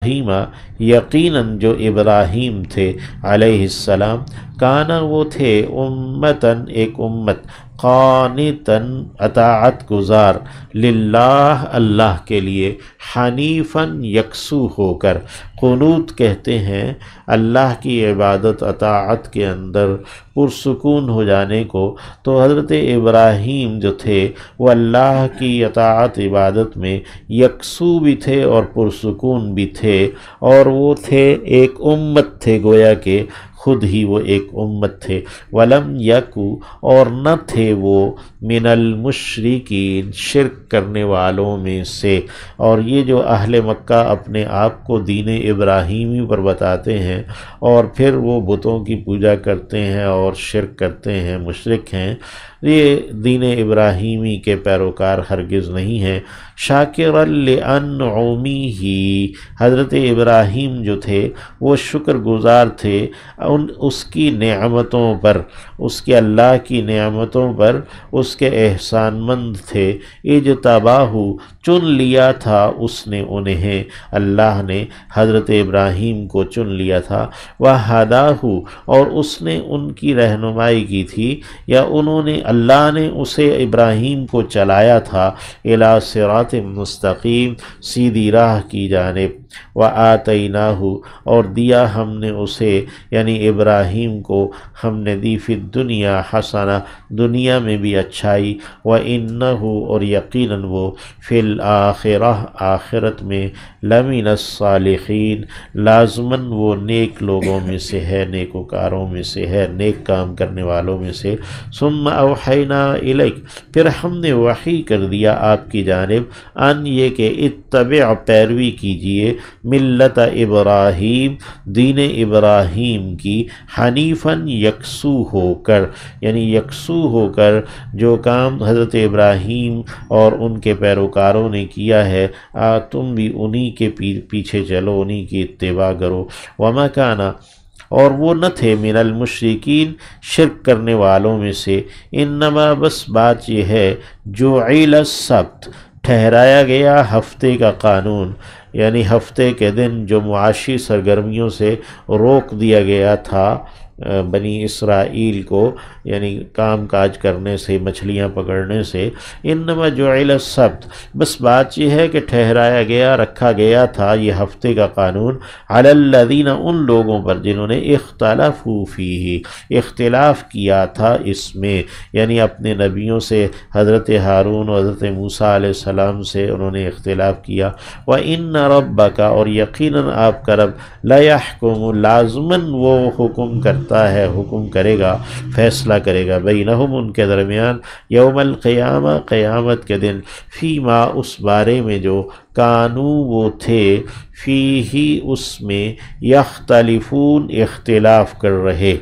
یقیناً جو ابراہیم تھے علیہ السلام، کانا وہ تھے امتاً ایک امت، قانتاً اطاعت گزار، للہ اللہ کے لیے، حنیفاً یکسو ہو کر۔ قنوت کہتے ہیں اللہ کی عبادت اطاعت کے اندر پرسکون ہو جانے کو، تو حضرت ابراہیم جو تھے وہ اللہ کی اطاعت عبادت میں یکسو بھی تھے اور پرسکون بھی تھے، اور وہ تھے ایک امت تھے، گویا کہ خود ہی وہ ایک امت تھے۔ ولم یکو اور نہ تھے وہ من المشرکین شرک کرنے والوں میں سے۔ اور یہ جو اہل مکہ اپنے آپ کو دین ابراہیمی پر بتاتے ہیں اور پھر وہ بتوں کی پوجا کرتے ہیں اور شرک کرتے ہیں، مشرک ہیں، یہ دین ابراہیمی کے پیروکار ہرگز نہیں ہیں۔ شاکرا لانعمہ، حضرت ابراہیم جو تھے وہ شکر گزار تھے اس کی نعمتوں پر، اس کے اللہ کی نعمتوں پر اس کے احسان مند تھے۔ اجتباہ چن لیا تھا اس نے انہیں، اللہ نے حضرت ابراہیم کو چن لیا تھا۔ وہداہ اور اس نے ان کی رہنمائی کی تھی، یا انہوں نے، اللہ نے اسے ابراہیم کو چلایا تھا، الی صراط مستقیم سیدھی راہ کی جانب۔ وآتیناہ اور دیا ہم نے اسے یعنی ابراہیم کو، ہم نے دی فی الدنیا حسنہ دنیا میں بھی اچھائی، وانہ اور یقیناً وہ فی الآخرہ آخرت میں لمن الصالحین لازماً وہ نیک لوگوں میں سے ہے، نیکوکاروں میں سے ہے، نیک کام کرنے والوں میں سے۔ ثم اوحینا الیک پھر ہم نے وحی کر دیا آپ کی جانب، ان یہ کہ اتبع پیروی کیجئے، ملت ابراہیم دین ابراہیم کی، حنیفاً یکسو ہو کر، یعنی یکسو ہو کر جو کام حضرت ابراہیم اور ان کے پیروکاروں نے کیا ہے، تم بھی انہی کے پیچھے چلو، انہی کی اتباع کرو۔ وما کانا اور وہ نہ تھے من المشرکین شرک کرنے والوں میں سے، انما بس بات یہ ہے، جعل السبت ٹھہرایا گیا ہفتے کا قانون، یعنی ہفتے کے دن جو معاشی سرگرمیوں سے روک دیا گیا تھا بنی اسرائیل کو، یعنی کام کاج کرنے سے، مچھلیاں پکڑنے سے، انما جعل السبت بس بات یہ ہے کہ ٹھہرایا گیا، رکھا گیا تھا یہ ہفتے کا قانون، علی الذین ان لوگوں پر جنہوں نے اختلفوا فیہ اختلاف کیا تھا اس میں، یعنی اپنے نبیوں سے حضرت ہارون اور حضرت موسیٰ علیہ السلام سے انہوں نے اختلاف کیا۔ وَإِنَّ رَبَّكَ اور یقیناً آپ کا رب، لَيَحْكُمُ لازماً وہ حکم کرتا ہے، حکم کرے گا، فیصلہ کرے گا، بینہم ان کے درمیان، یوم القیامہ قیامت کے دن، فیما اس بارے میں جو کانو وہ تھے، فیہی اس میں، یختلفون اختلاف کر رہے،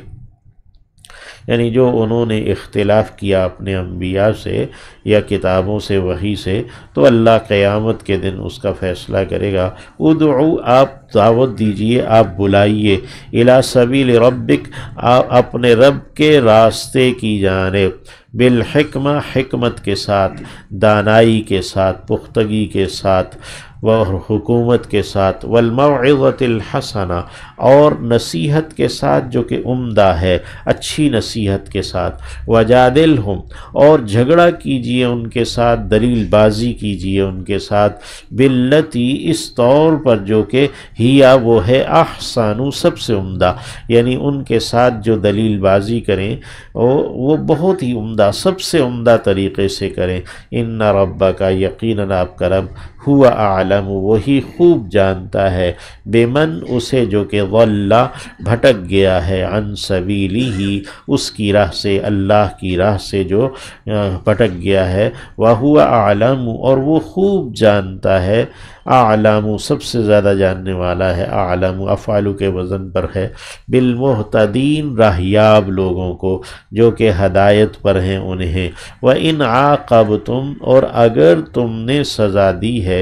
یعنی جو انہوں نے اختلاف کیا اپنے انبیاء سے یا کتابوں سے، وحی سے، تو اللہ قیامت کے دن اس کا فیصلہ کرے گا۔ ادعو آپ دعوت دیجئے، آپ بلائیے، الی سبیل ربک اپنے رب کے راستے کی جانب، بالحکمہ حکمت کے ساتھ، دانائی کے ساتھ، پختگی کے ساتھ، اور حکومت کے ساتھ، والموعظۃ الحسنہ اور نصیحت کے ساتھ جو کہ عمدہ ہے، اچھی نصیحت کے ساتھ، وجادلہم اور جھگڑا کیجئے ان کے ساتھ، دلیل بازی کیجئے ان کے ساتھ، باللتی اس طور پر جو کہ ہیا وہ ہے، احسن سب سے عمدہ، یعنی ان کے ساتھ جو دلیل بازی کریں وہ بہت ہی عمدہ، سب سے عمدہ طریقے سے کریں۔ ان ربک یقیناً آپ کا رب، ہوا اعلم وہی خوب جانتا ہے، بمن اسے جو کہ ضل بھٹک گیا ہے، عن سبیلہ اس کی راہ سے، اللہ کی راہ سے جو بھٹک گیا ہے، وہو اعلم اور وہ خوب جانتا ہے، اعلم سب سے زیادہ جاننے والا ہے، اعلم افعال کے وزن پر ہے، بالمہتدین راہیاب لوگوں کو جو کہ ہدایت پر ہیں انہیں۔ وَإِنْ عَاقَبْتُمْ اور اگر تم نے سزا دی ہے،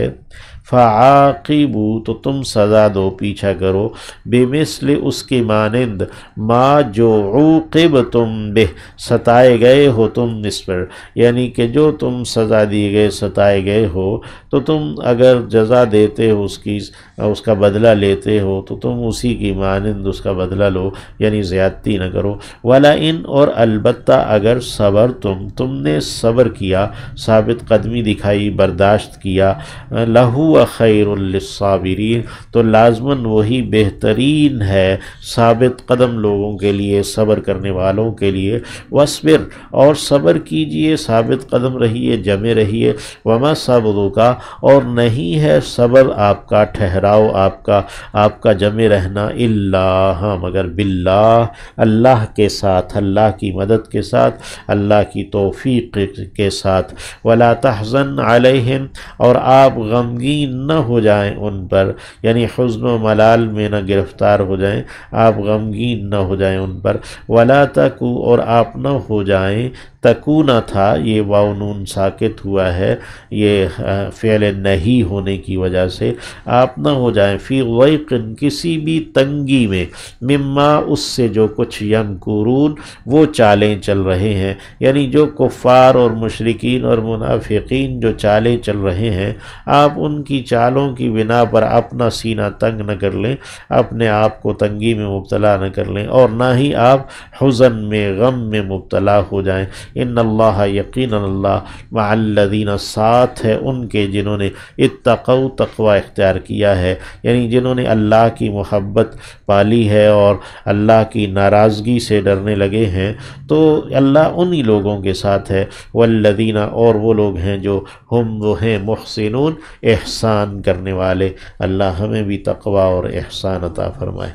فعاقبو تو تم سزا دو، پیچھا کرو، بمثل اس کی مانند، ما جو عوقبتم بہ ستائے گئے ہو تم اس پر، یعنی کہ جو تم سزا دیے گئے ستائے گئے ہو تو تم اگر جزا دیتے ہو اس کا بدلہ لیتے ہو تو تم اسی کی مانند اس کا بدلہ لو، یعنی زیادتی نہ کرو۔ وَلَئِنْ اور البتہ اگر صبر تم نے صبر کیا، ثابت قدمی دکھائی، برداشت کیا، لَهُوَ خَيْرٌ لِلصَّابِرِينَ تو لازماً وہی بہترین ہے ثابت قدم لوگوں کے لیے، صبر کرنے والوں کے لیے۔ وَاصْبِرْ اور صبر کیجئے، ثابت قدم رہیے، جمے رہیے۔ وَمَا صَبْرُكَ اور نہیں ہے صبر آپ کا، ٹھہراؤ آپ کا جمے رہنا، اللہ مگر باللہ اللہ کے ساتھ، اللہ کی مدد کے ساتھ، اللہ کی توفیق کے ساتھ۔ وَلَا تَحْزَنْ عَلَيْهِمْ اور آپ غمگین نہ ہو جائیں ان پر، یعنی حزن و ملال میں نہ گرفتار ہو جائیں، آپ غمگین نہ ہو جائیں ان پر۔ وَلَا تَكُوا اور آپ نہ ہو جائیں، تکونا تھا یہ واو نون ساکت ہوا ہے، یہ فعل نہیں ہونے کی وجہ سے، آپ نہ ہو جائیں فی ضیق کسی بھی تنگی میں، مما اس سے جو کچھ یمکرون وہ چالیں چل رہے ہیں، یعنی جو کفار اور مشرکین اور منافقین جو چالیں چل رہے ہیں، آپ ان کی چالوں کی بنا پر اپنا سینہ تنگ نہ کر لیں، اپنے آپ کو تنگی میں مبتلا نہ کر لیں، اور نہ ہی آپ حزن میں، غم میں مبتلا ہو جائیں۔ ان اللہ یقینا اللہ مع الذین ساتھ ہے ان کے جنہوں نے اتقوا تقوی اختیار کیا ہے، یعنی جنہوں نے اللہ کی محبت پالی ہے اور اللہ کی ناراضگی سے ڈرنے لگے ہیں، تو اللہ انہی لوگوں کے ساتھ ہے۔ والذین اور وہ لوگ ہیں جو وہ ہیں محسنون احسان کرنے والے۔ اللہ ہمیں بھی تقوی اور احسان عطا فرمائے۔